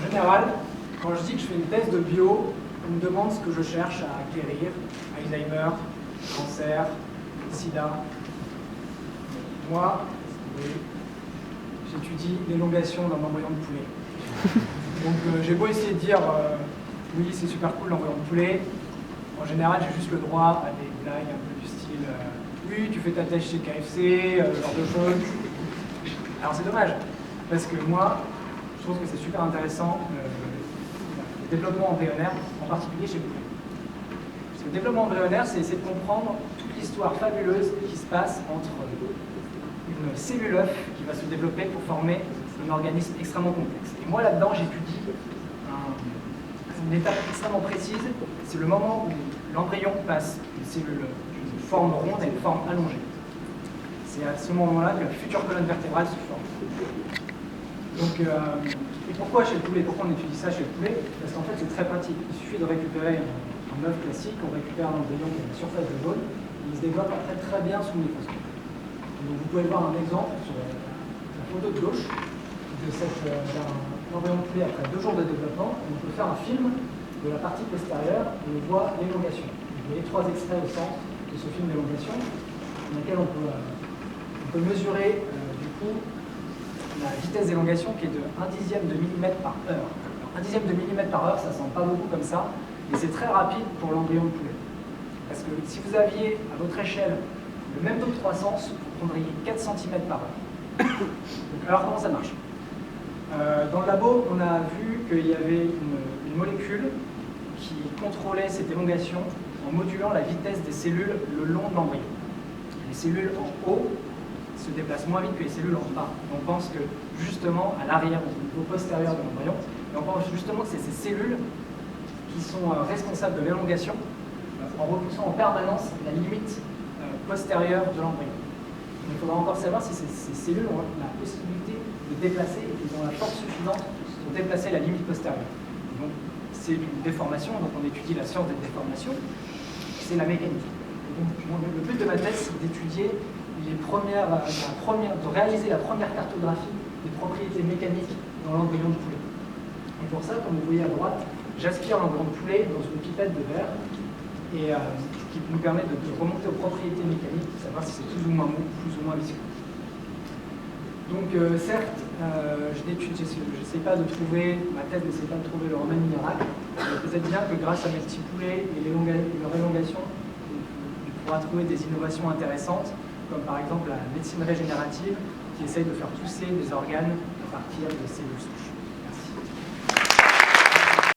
En général, quand je dis que je fais une thèse de bio, on me demande ce que je cherche à guérir, Alzheimer, cancer, sida. Moi, j'étudie l'élongation d'un embryon de poulet. Donc j'ai beau essayer de dire oui, c'est super cool l'embryon de poulet, en général j'ai juste le droit à des blagues un peu du style oui, tu fais ta thèse chez KFC, ce genre de choses. Alors c'est dommage, parce que moi, je trouve que c'est super intéressant le développement embryonnaire, en particulier chez le poulet. Parce que le développement embryonnaire, c'est essayer de comprendre toute l'histoire fabuleuse qui se passe entre une cellule œuf qui va se développer pour former un organisme extrêmement complexe. Et moi là-dedans, j'étudie une étape extrêmement précise, c'est le moment où l'embryon passe d'une cellule d'une forme ronde à une forme allongée. C'est à ce moment-là que la future colonne vertébrale se forme. Donc, et pourquoi chez le poulet? Pourquoi on étudie ça chez le poulet? Parce qu'en fait, c'est très pratique. Il suffit de récupérer un œuf classique, on récupère un embryon qui a la surface de jaune, et il se développe après très bien sous le microscope. Donc, vous pouvez voir un exemple sur la photo de gauche d'un embryon de poulet après 2 jours de développement. On peut faire un film de la partie postérieure et on voit l'élongation. Vous voyez 3 extraits au centre de ce film d'élongation, dans lequel on peut mesurer du coup la vitesse d'élongation qui est de 1/10 de millimètre par heure. Alors, 1/10 de millimètre par heure, ça ne semble pas beaucoup comme ça, mais c'est très rapide pour l'embryon de poulet. Parce que si vous aviez à votre échelle le même taux de croissance, vous prendriez 4 cm par heure. Donc, alors comment ça marche? Dans le labo, on a vu qu'il y avait une molécule qui contrôlait cette élongation en modulant la vitesse des cellules le long de l'embryon. Les cellules en haut se déplacent moins vite que les cellules en bas. On pense que justement à l'arrière, au niveau postérieur de l'embryon, et on pense justement que c'est ces cellules qui sont responsables de l'élongation en repoussant en permanence la limite postérieure de l'embryon. Il faudra encore savoir si ces cellules ont la possibilité de déplacer et qu'ils ont la force suffisante pour déplacer la limite postérieure. Donc c'est une déformation, donc on étudie la science des déformations, c'est la mécanique. Et donc, le but de ma thèse, c'est d'étudier de réaliser la première cartographie des propriétés mécaniques dans l'embryon de poulet. Et pour ça, comme vous voyez à droite, j'aspire l'embryon de poulet dans une pipette de verre et qui nous permet de remonter aux propriétés mécaniques, de savoir si c'est plus ou moins mou, plus ou moins visqueux. Donc certes, je n'essaie pas de trouver, ma thèse n'essaie pas de trouver le remède miracle. Peut-être bien que grâce à mes petits poulets et leur élongation, on pourra trouver des innovations intéressantes, comme par exemple la médecine régénérative qui essaye de faire pousser des organes à partir de cellules souches.